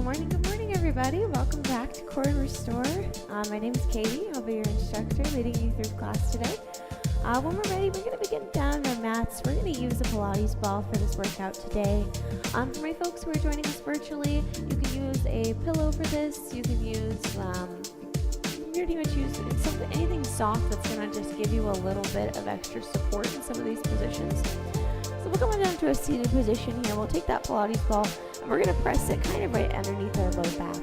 Good morning, everybody. Welcome back to Core and Restore. My name is Katie. I'll be your instructor, leading you through class today. When we're ready, we're going to begin down on our mats. We're going to use a Pilates ball for this workout today. For my folks who are joining us virtually, you can use a pillow for this. You can use, pretty much use anything soft that's going to just give you a little bit of extra support in some of these positions. So we'll go down to a seated position here. We'll take that Pilates ball and we're going to press it kind of right underneath our low back.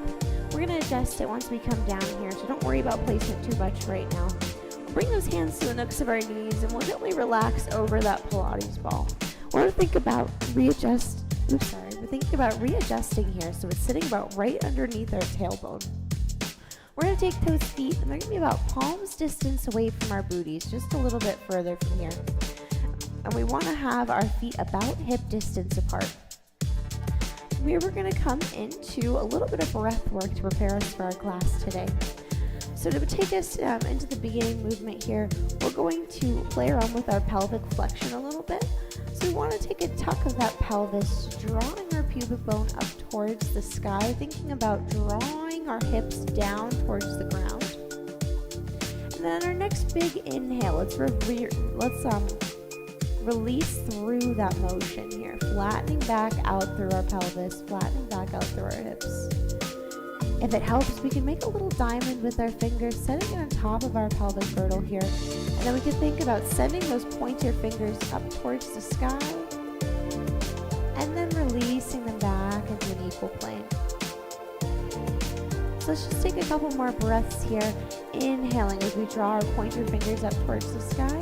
We're going to adjust it once we come down here, so don't worry about placement too much right now. We'll bring those hands to the nooks of our knees and we'll gently relax over that Pilates ball. We're going to think about readjusting here, so it's sitting about right underneath our tailbone. We're going to take those feet and they're going to be about palms distance away from our booties, just a little bit further from here. And we want to have our feet about hip distance apart. Here we're going to come into a little bit of breath work to prepare us for our class today. So to take us into the beginning movement here, we're going to play around with our pelvic flexion a little bit. So we want to take a tuck of that pelvis, drawing our pubic bone up towards the sky, thinking about drawing our hips down towards the ground. And then our next big inhale, let's release through that motion here, flattening back out through our pelvis, flattening back out through our hips. If it helps, we can make a little diamond with our fingers, setting it on top of our pelvic girdle here. And then we can think about sending those pointer fingers up towards the sky, and then releasing them back into an equal plane. So let's just take a couple more breaths here, inhaling as we draw our pointer fingers up towards the sky.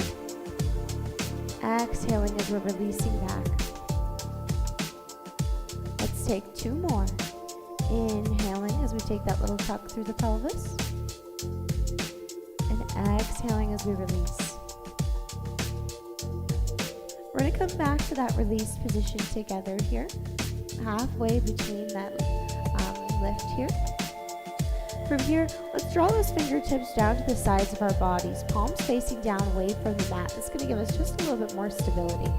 Exhaling as we're releasing back. Let's take two more. Inhaling as we take that little tuck through the pelvis. And exhaling as we release. We're going to come back to that release position together here. Halfway between that lift here. From here, let's draw those fingertips down to the sides of our bodies, palms facing down away from the mat. This is going to give us just a little bit more stability.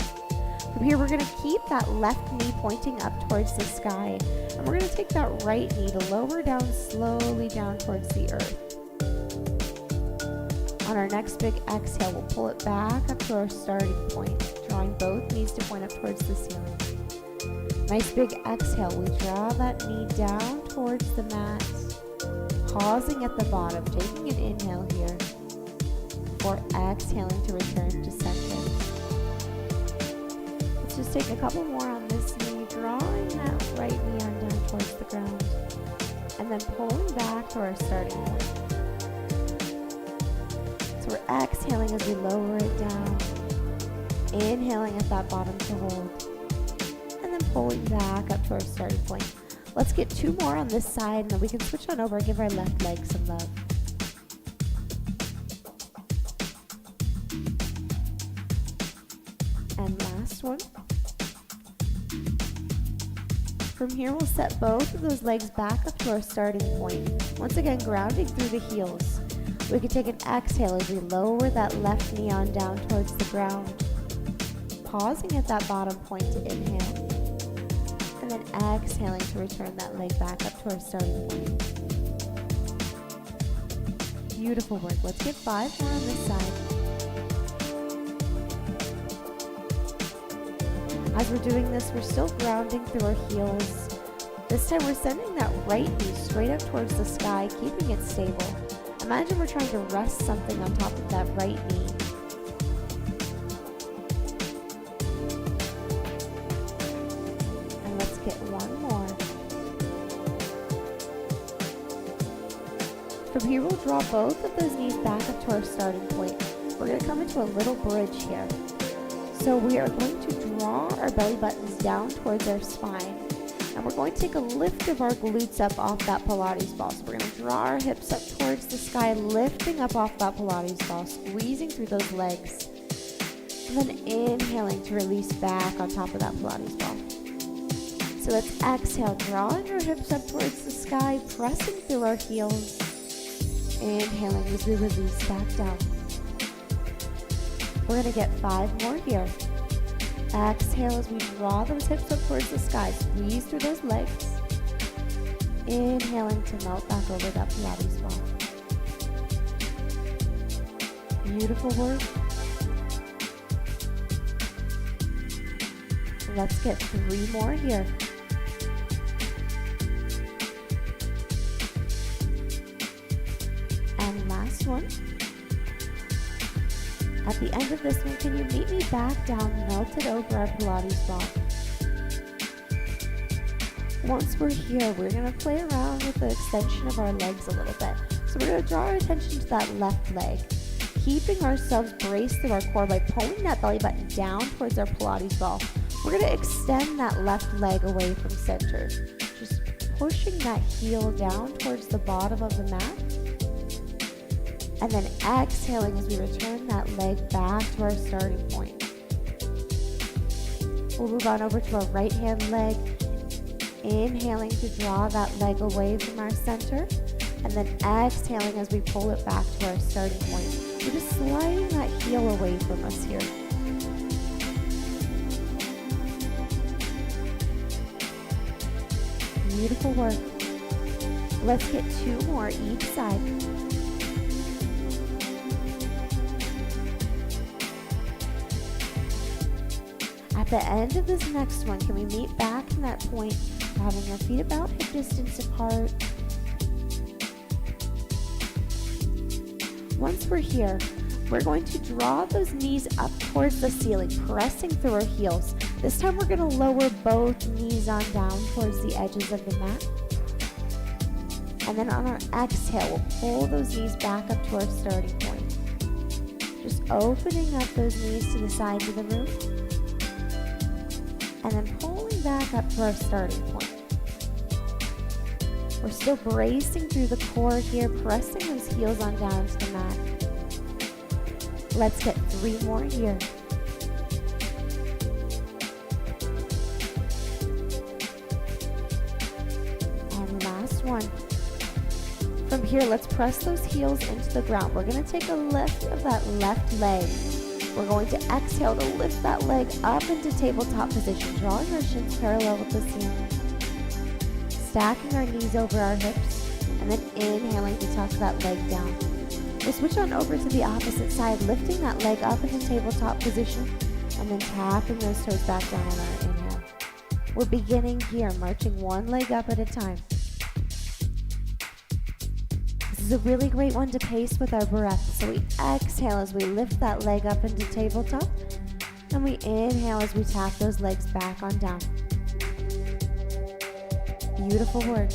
From here, we're going to keep that left knee pointing up towards the sky, and we're going to take that right knee to lower down slowly down towards the earth. On our next big exhale, we'll pull it back up to our starting point, drawing both knees to point up towards the ceiling. Nice big exhale, we draw that knee down towards the mat, pausing at the bottom, taking an inhale here, before exhaling to return to center. Let's just take a couple more on this knee, drawing that right knee on down towards the ground, and then pulling back to our starting point. So we're exhaling as we lower it down, inhaling at that bottom to hold, and then pulling back up to our starting point. Let's get two more on this side, and then we can switch on over and give our left leg some love. And last one. From here, we'll set both of those legs back up to our starting point. Once again, grounding through the heels. We can take an exhale as we lower that left knee on down towards the ground. Pausing at that bottom point to inhale. And then exhaling to return that leg back up to our starting point. Beautiful work. Let's get 5 more on this side. As we're doing this, we're still grounding through our heels. This time we're sending that right knee straight up towards the sky, keeping it stable. Imagine we're trying to rest something on top of that right knee. Get one more. From here, we'll draw both of those knees back up to our starting point. We're going to come into a little bridge here. So we are going to draw our belly buttons down towards our spine. And we're going to take a lift of our glutes up off that Pilates ball. So we're going to draw our hips up towards the sky, lifting up off that Pilates ball, squeezing through those legs. And then inhaling to release back on top of that Pilates ball. So let's exhale, drawing our hips up towards the sky, pressing through our heels. Inhaling as we release back down. We're going to get 5 more here. Exhale as we draw those hips up towards the sky. Squeeze through those legs. inhaling to melt back over that Pilates ball. Beautiful work. Let's get 3 more here. And last one. At the end of this one, can you meet me back down, melted over our Pilates ball? Once we're here, we're going to play around with the extension of our legs a little bit. So we're going to draw our attention to that left leg, keeping ourselves braced through our core by pulling that belly button down towards our Pilates ball. We're going to extend that left leg away from center, just pushing that heel down towards the bottom of the mat. And then exhaling as we return that leg back to our starting point. We'll move on over to our right hand leg, inhaling to draw that leg away from our center, and then exhaling as we pull it back to our starting point. We're just sliding that heel away from us here. Beautiful work. Let's get 2 more each side. At the end of this next one, can we meet back in that point, having our feet about hip distance apart? Once we're here, we're going to draw those knees up towards the ceiling, pressing through our heels. This time we're going to lower both knees on down towards the edges of the mat. And then on our exhale, we'll pull those knees back up to our starting point. Just opening up those knees to the sides of the room. And then pulling back up to our starting point. We're still bracing through the core here, pressing those heels on down to the mat. Let's get 3 more here. And last one. From here, let's press those heels into the ground. We're going to take a lift of that left leg. We're going to exhale to lift that leg up into tabletop position, drawing our shins parallel with the ceiling. Stacking our knees over our hips, and then inhaling to tuck that leg down. We'll switch on over to the opposite side, lifting that leg up into tabletop position, and then tapping those toes back down on our inhale. We're beginning here, marching one leg up at a time. This is a really great one to pace with our breath. So we exhale as we lift that leg up into tabletop, and we inhale as we tap those legs back on down. Beautiful work.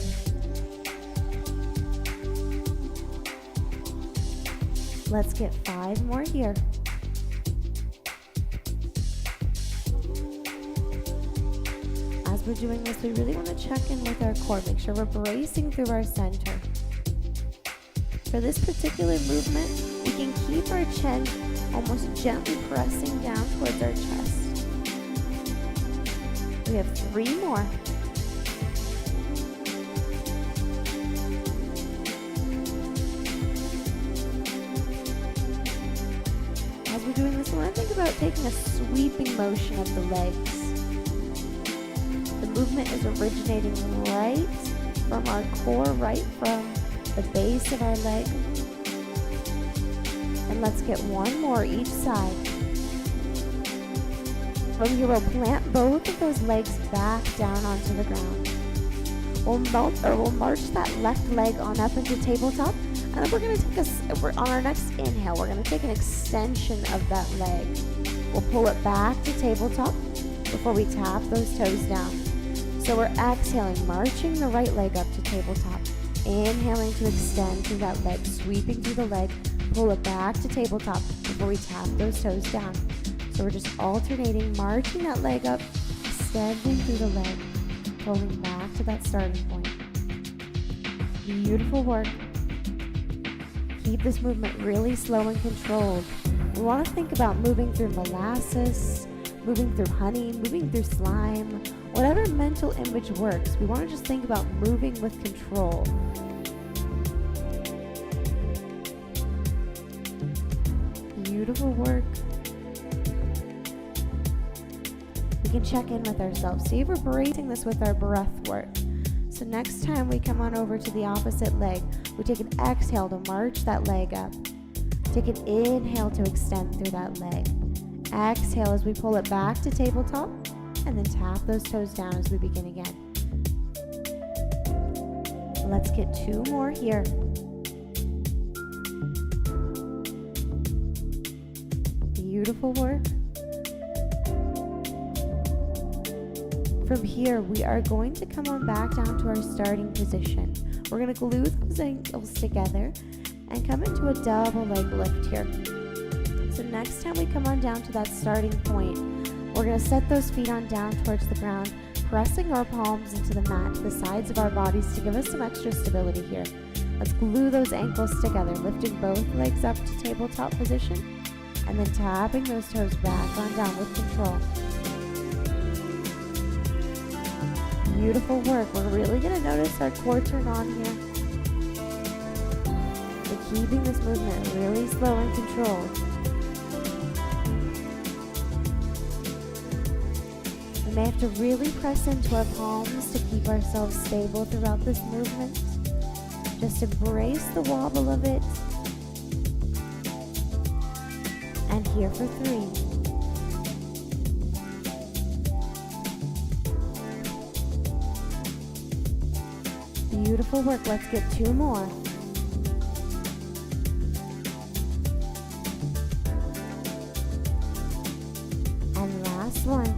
Let's get 5 more here. As we're doing this, we really want to check in with our core. Make sure we're bracing through our center. For this particular movement, we can keep our chin almost gently pressing down towards our chest. We have 3 more. As we're doing this, we want to think about taking a sweeping motion of the legs. The movement is originating right from our core, right from the base of our leg. And let's get 1 more each side. From here, we'll plant both of those legs back down onto the ground. We'll march that left leg on up into tabletop. And then we're going to take on our next inhale, we're going to take an extension of that leg. We'll pull it back to tabletop before we tap those toes down. So we're exhaling, marching the right leg up to tabletop. Inhaling to extend through that leg, sweeping through the leg, pull it back to tabletop before we tap those toes down. So we're just alternating, marching that leg up, extending through the leg, pulling back to that starting point. Beautiful work. Keep this movement really slow and controlled. We want to think about moving through molasses, moving through honey, moving through slime, whatever mental image works. We want to just think about moving with control. Beautiful work. We can check in with ourselves. See if we're bracing this with our breath work. So next time we come on over to the opposite leg, we take an exhale to march that leg up. Take an inhale to extend through that leg. Exhale as we pull it back to tabletop, and then tap those toes down as we begin again. Let's get 2 more here. Beautiful work. From here, we are going to come on back down to our starting position. We're going to glue those ankles together and come into a double leg lift here. So next time we come on down to that starting point, we're going to set those feet on down towards the ground, pressing our palms into the mat to the sides of our bodies to give us some extra stability here. Let's glue those ankles together, lifting both legs up to tabletop position, and then tapping those toes back on down with control. Beautiful work. We're really going to notice our core turn on here. We're keeping this movement really slow and controlled. We may have to really press into our palms to keep ourselves stable throughout this movement. Just embrace the wobble of it. And here for 3. Beautiful work. Let's get 2 more. And last one.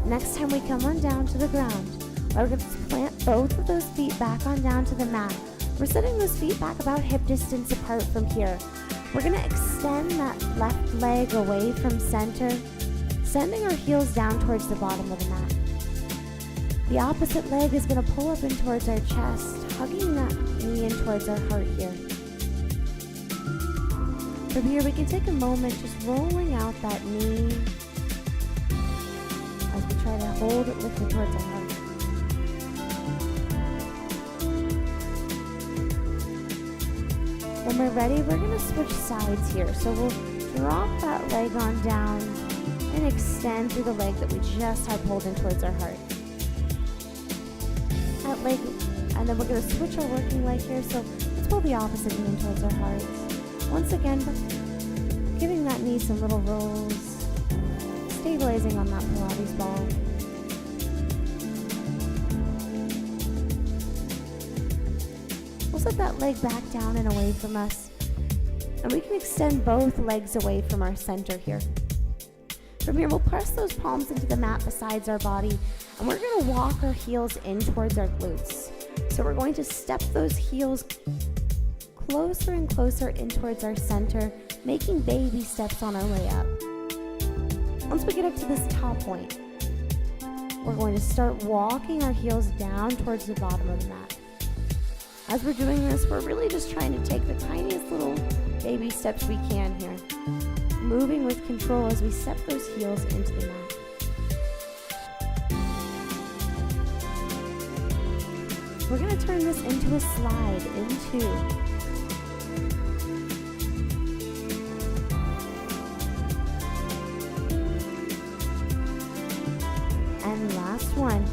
Next time we come on down to the ground, we're going to plant both of those feet back on down to the mat. We're setting those feet back about hip distance apart from here. We're going to extend that left leg away from center, sending our heels down towards the bottom of the mat. The opposite leg is going to pull up in towards our chest, hugging that knee in towards our heart here. From here, we can take a moment just rolling out that knee as we try to hold it lifted towards our heart. When we're ready, we're going to switch sides here. So we'll drop that leg on down and extend through the leg that we just had pulled in towards our heart. That leg, and then we're going to switch our working leg here. So let's pull the opposite knee in towards our hearts. Once again, giving that knee some little rolls, stabilizing on that Pilates ball. We'll set that leg back down and away from us. And we can extend both legs away from our center here. From here, we'll press those palms into the mat besides our body, and we're going to walk our heels in towards our glutes. So we're going to step those heels closer and closer in towards our center, making baby steps on our way up. Once we get up to this top point, we're going to start walking our heels down towards the bottom of the mat. As we're doing this, we're really just trying to take the tiniest little baby steps we can here, moving with control as we step those heels into the mat. We're going to turn this into a slide into. And last one.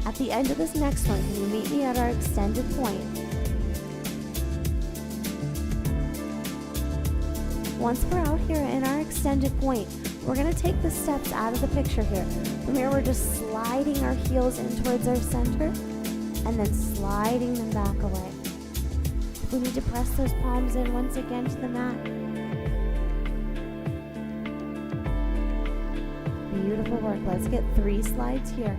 At the end of this next one, can you meet me at our extended point? Once we're out here in our extended point, we're going to take the steps out of the picture here. From here, we're just sliding our heels in towards our center and then sliding them back away. If we need to press those palms in once again to the mat. Beautiful work. Let's get 3 slides here.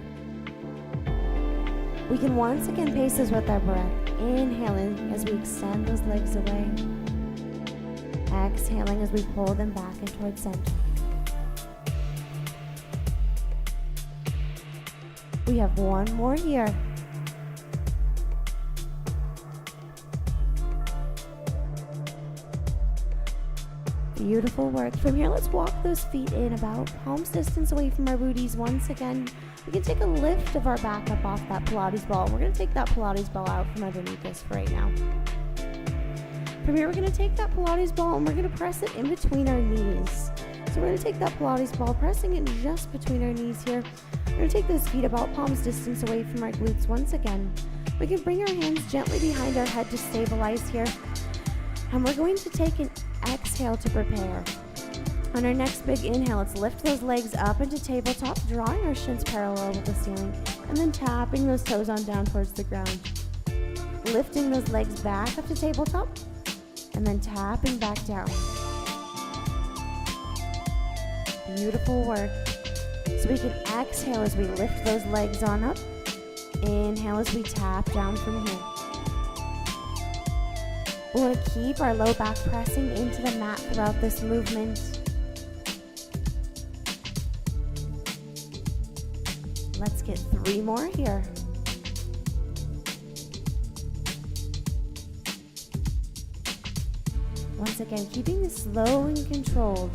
We can once again pace this with our breath. Inhaling as we extend those legs away. Exhaling as we pull them back in towards center. We have 1 more here. Beautiful work. From here, let's walk those feet in about palms distance away from our booties. Once again, we can take a lift of our back up off that Pilates ball. We're going to take that Pilates ball out from underneath us for right now. From here, we're going to take that Pilates ball and we're going to press it in between our knees. So we're going to take that Pilates ball, pressing it just between our knees here. We're going to take those feet about palms distance away from our glutes once again. We can bring our hands gently behind our head to stabilize here. And we're going to take an exhale to prepare. On our next big inhale, let's lift those legs up into tabletop, drawing our shins parallel with the ceiling, and then tapping those toes on down towards the ground. Lifting those legs back up to tabletop, and then tapping back down. Beautiful work. So we can exhale as we lift those legs on up. Inhale as we tap down from here. We want to keep our low back pressing into the mat throughout this movement. Let's get 3 more here. Once again, keeping this slow and controlled.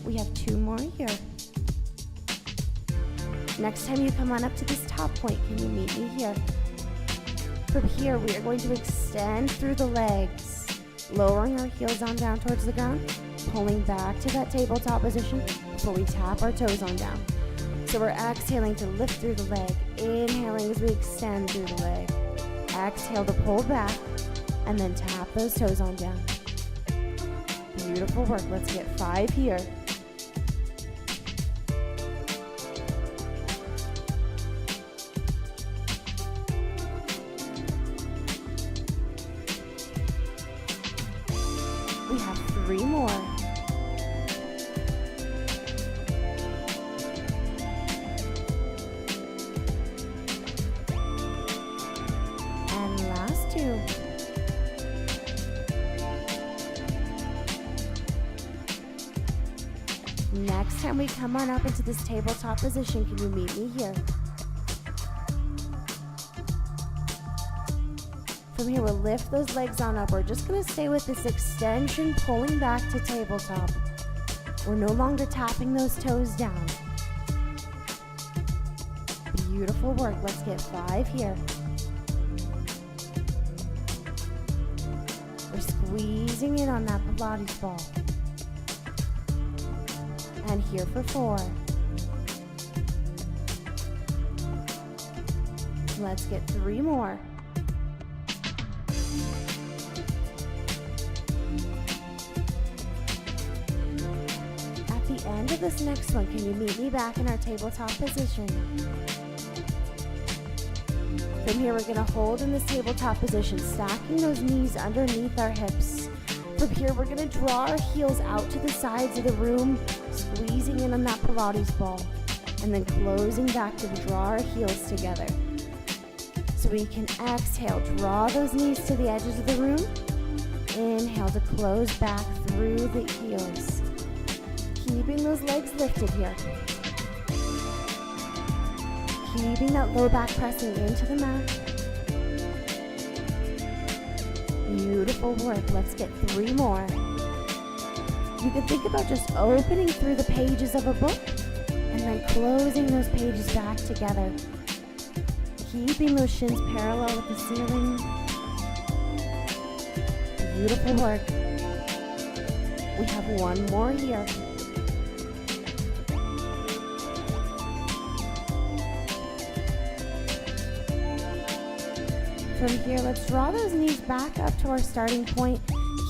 We have 2 more here. Next time you come on up to this top point, can you meet me here? From here, we are going to extend through the legs, lowering our heels on down towards the ground, pulling back to that tabletop position before we tap our toes on down. So we're exhaling to lift through the leg, inhaling as we extend through the leg. Exhale to pull back, and then tap those toes on down. Beautiful work. Let's get 5 here. We have 3 more. And last 2. Next time we come on up into this tabletop position, can you meet me here? From here, we'll lift those legs on up. We're just going to stay with this extension, pulling back to tabletop. We're no longer tapping those toes down. Beautiful work. Let's get 5 here. We're squeezing in on that Pilates ball. And here for 4. Let's get 3 more. At the end of this next one, can you meet me back in our tabletop position? From here, we're going to hold in this tabletop position, stacking those knees underneath our hips. From here, we're going to draw our heels out to the sides of the room, squeezing in on that Pilates ball, and then closing back to draw our heels together. So we can exhale, draw those knees to the edges of the room. Inhale to close back through the heels. Keeping those legs lifted here. Keeping that low back pressing into the mat. Beautiful work. Let's get 3 more. You can think about just opening through the pages of a book and then closing those pages back together. Keeping those shins parallel with the ceiling. Beautiful work. We have 1 more here. From here, let's draw those knees back up to our starting point,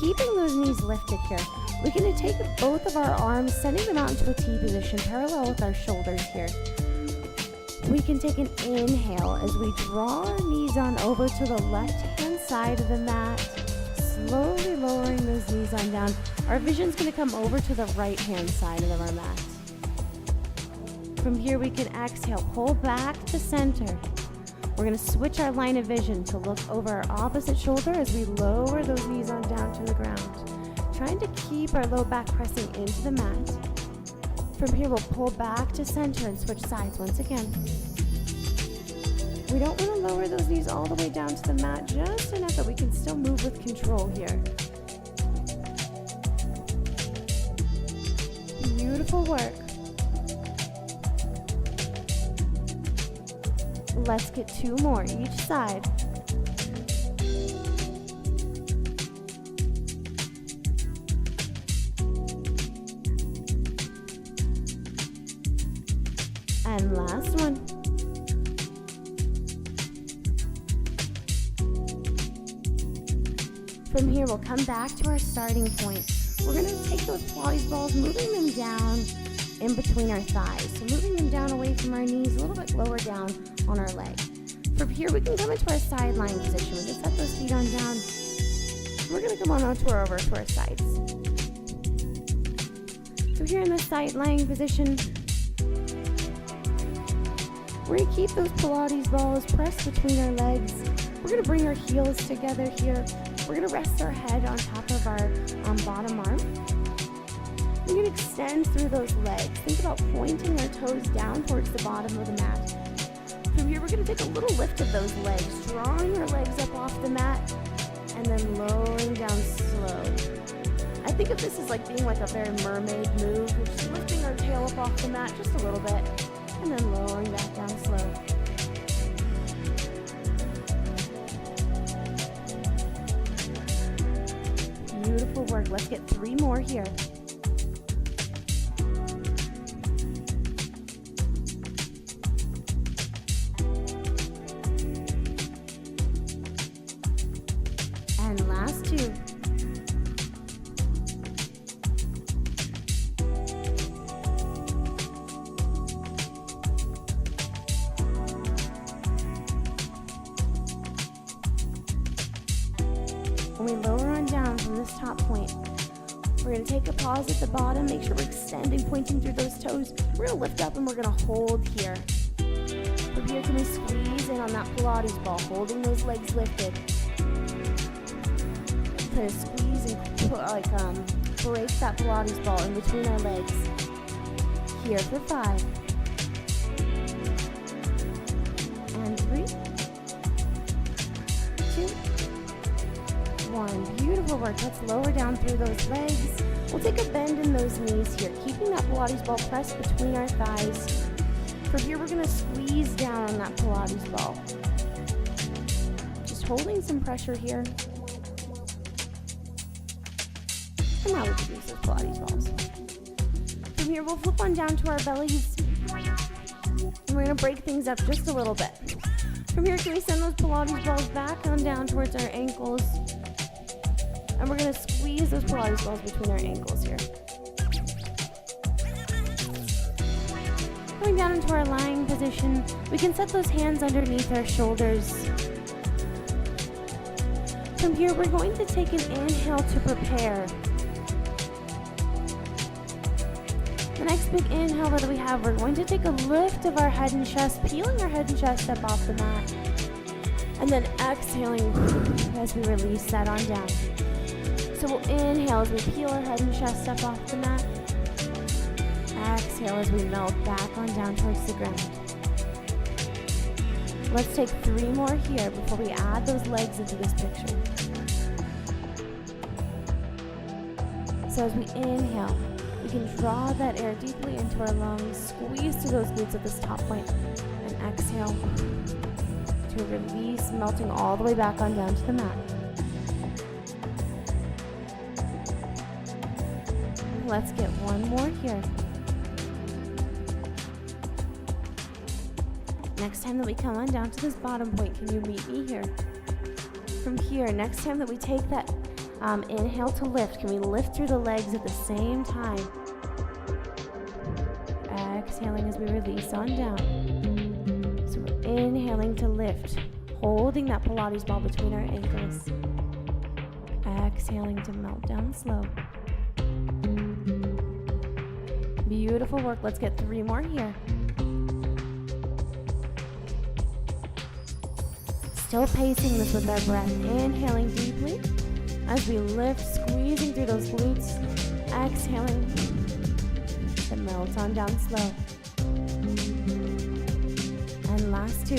keeping those knees lifted here. We're going to take both of our arms, sending them out into a T position, parallel with our shoulders here. We can take an inhale as we draw our knees on over to the left-hand side of the mat, slowly lowering those knees on down. Our vision's going to come over to the right-hand side of our mat. From here, we can exhale, pull back to center. We're going to switch our line of vision to look over our opposite shoulder as we lower those knees on down to the ground, trying to keep our low back pressing into the mat. From here, we'll pull back to center and switch sides once again. We don't want to lower those knees all the way down to the mat, just enough that we can still move with control here. Beautiful work. Let's get 2 more each side. From here, we'll come back to our starting point. We're going to take those Pilates balls, moving them down in between our thighs. So moving them down away from our knees, a little bit lower down on our leg. From here, we can come into our side lying position. We can set those feet on down. We're going to come on over to our sides. So here in the side lying position, we're going to keep those Pilates balls pressed between our legs. We're going to bring our heels together here. We're going to rest our head on top of our bottom arm. We're going to extend through those legs. Think about pointing our toes down towards the bottom of the mat. From here, we're going to take a little lift of those legs, drawing our legs up off the mat, and then lowering down slow. I think of this as like being like a very mermaid move. We're just lifting our tail up off the mat just a little bit, and then lowering back down slow. Beautiful work. Let's get 3 more here. And last 2. When we lower on down from this top point, we're going to take a pause at the bottom, make sure we're extending, pointing through those toes. We're going to lift up and we're going to hold here. From here, can we squeeze in on that Pilates ball, holding those legs lifted. Kind of squeeze and break that Pilates ball in between our legs. Here for 5. And 3, 2, 1. Beautiful work. Let's lower down through those legs. We'll take a bend in those knees here, keeping that Pilates ball pressed between our thighs. From here, we're going to squeeze down on that Pilates ball. Just holding some pressure here. And now we can use those Pilates balls. From here, we'll flip on down to our bellies. And we're going to break things up just a little bit. From here, can we send those Pilates balls back on down towards our ankles? And we're going to squeeze those Pilates balls between our ankles here. Coming down into our lying position, we can set those hands underneath our shoulders. From here, we're going to take an inhale to prepare. The next big inhale that we have, we're going to take a lift of our head and chest, peeling our head and chest up off the mat. And then exhaling as we release that on down. So we'll inhale as we peel our head and chest up off the mat. Exhale as we melt back on down towards the ground. Let's take 3 more here before we add those legs into this picture. So as we inhale, we can draw that air deeply into our lungs, squeeze through those glutes at this top point, and exhale to release, melting all the way back on down to the mat. Let's get 1 more here. Next time that we come on down to this bottom point, can you meet me here? From here, next time that we take that inhale to lift, can we lift through the legs at the same time? Exhaling as we release on down. So we're inhaling to lift, holding that Pilates ball between our ankles. Exhaling to melt down slow. Beautiful work. Let's get 3 more here. Still pacing this with our breath. Inhaling deeply as we lift, squeezing through those glutes. Exhaling to melt on down slow. And last 2.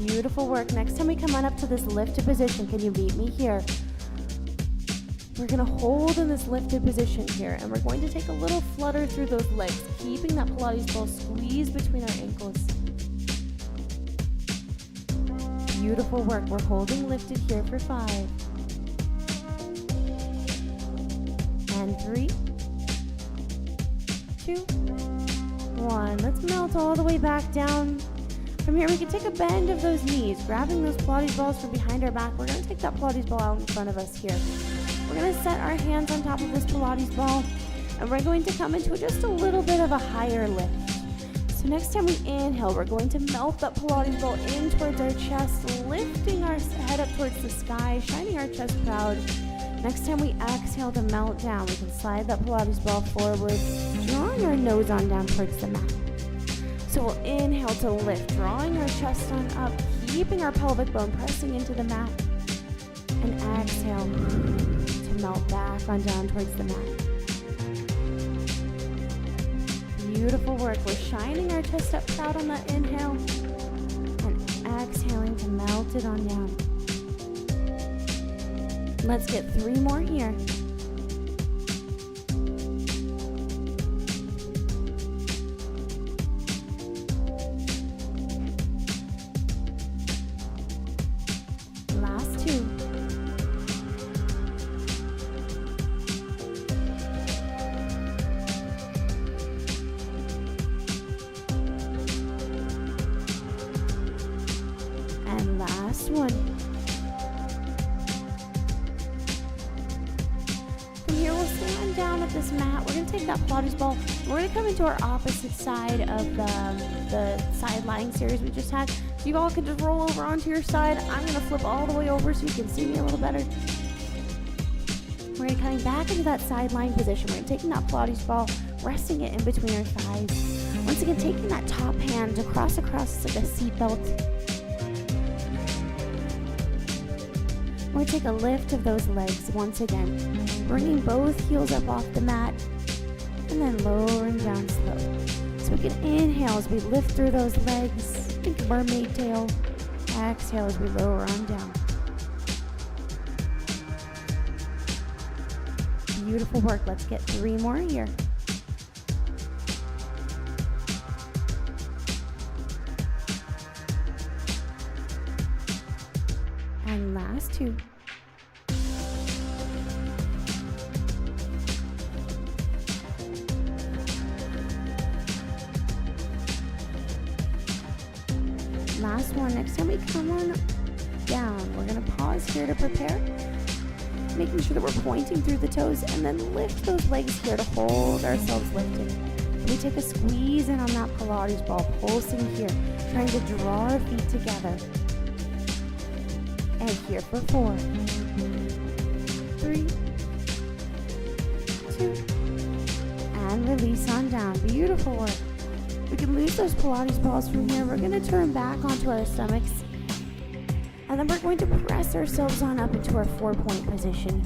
Beautiful work. Next time we come on up to this lifted position, can you meet me here? We're going to hold in this lifted position here, and we're going to take a little flutter through those legs, keeping that Pilates ball squeezed between our ankles. Beautiful work. We're holding lifted here for 5. And 3, 2, 2, 1. Let's melt all the way back down. From here, we can take a bend of those knees, grabbing those Pilates balls from behind our back. We're going to take that Pilates ball out in front of us here. We're going to set our hands on top of this Pilates ball, and we're going to come into just a little bit of a higher lift. So next time we inhale, we're going to melt that Pilates ball in towards our chest, lifting our head up towards the sky, shining our chest proud. Next time we exhale to melt down, we can slide that Pilates ball forward, drawing our nose on down towards the mat. So we'll inhale to lift, drawing our chest on up, keeping our pelvic bone pressing into the mat. And exhale to melt back on down towards the mat. Beautiful work. We're shining our chest up proud on that inhale and exhaling to melt it on down. Let's get 3 more here. Last 2. And last 1. Down at this mat, we're going to take that Pilates ball. We're going to come into our opposite side of the side lying series we just had. So you all can just roll over onto your side. I'm going to flip all the way over so you can see me a little better. We're going to be coming back into that side lying position. We're going to take that Pilates ball, resting it in between our thighs. Once again, taking that top hand across like a seat belt. We're going to take a lift of those legs once again, bringing both heels up off the mat, and then lowering down slow. So we can inhale as we lift through those legs, think mermaid tail. Exhale as we lower on down. Beautiful work. Let's get 3 more here. And last 2. Last 1. Next time we come on down, we're going to pause here to prepare, making sure that we're pointing through the toes, and then lift those legs here to hold ourselves lifted. We take a squeeze in on that Pilates ball, pulsing here, trying to draw our feet together. And here for 4, 3, 2, and release on down. Beautiful work. We can lose those Pilates balls from here. We're going to turn back onto our stomachs. And then we're going to press ourselves on up into our 4-point position.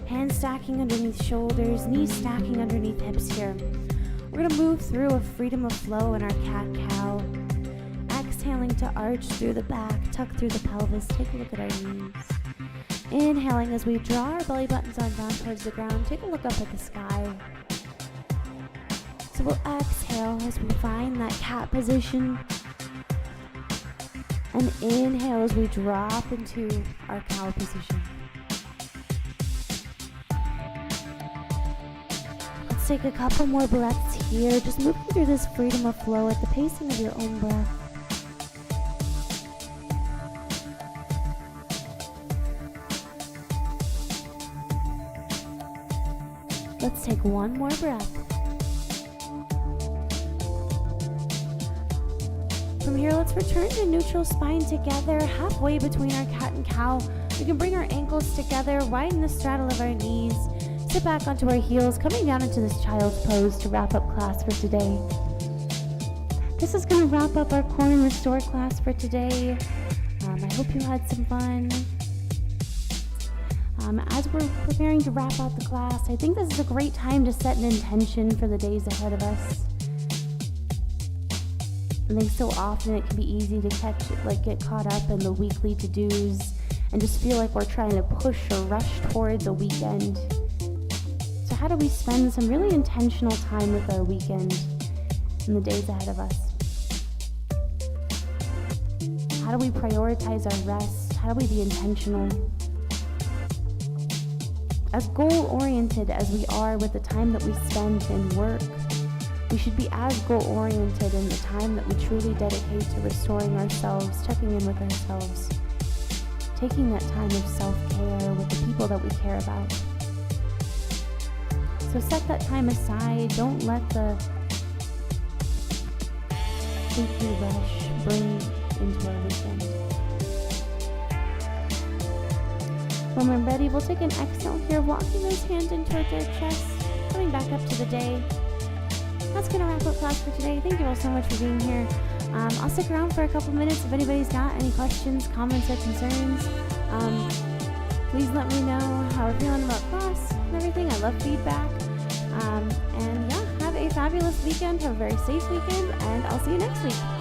Hands stacking underneath shoulders, knees stacking underneath hips here. We're going to move through a freedom of flow in our cat-cow. Exhaling to arch through the back, tuck through the pelvis, take a look at our knees. Inhaling as we draw our belly buttons on down towards the ground, take a look up at the sky. So we'll exhale as we find that cat position. And inhale as we drop into our cow position. Let's take a couple more breaths here, just moving through this freedom of flow at the pacing of your own breath. Let's take 1 more breath. From here, let's return to neutral spine together, halfway between our cat and cow. We can bring our ankles together, widen the straddle of our knees, sit back onto our heels, coming down into this child's pose to wrap up class for today. This is going to wrap up our Core and Restore class for today. I hope you had some fun. As we're preparing to wrap out the class, I think this is a great time to set an intention for the days ahead of us. I think so often it can be easy to get caught up in the weekly to-dos and just feel like we're trying to push or rush toward the weekend. So how do we spend some really intentional time with our weekend and the days ahead of us? How do we prioritize our rest? How do we be intentional? As goal-oriented as we are with the time that we spend in work, We should be as goal-oriented in the time that we truly dedicate to restoring ourselves, checking in with ourselves, taking that time of self-care with the people that we care about. So set that time aside. Don't let the weekly rush bring into our weekend. When we're ready, we'll take an exhale here, walking those hands in towards our chest, coming back up to the day. That's going to wrap up class for today. Thank you all so much for being here. I'll stick around for a couple minutes if anybody's got any questions, comments, or concerns. Please let me know how we're feeling about class and everything. I love feedback. And yeah, have a fabulous weekend. Have a very safe weekend, and I'll see you next week.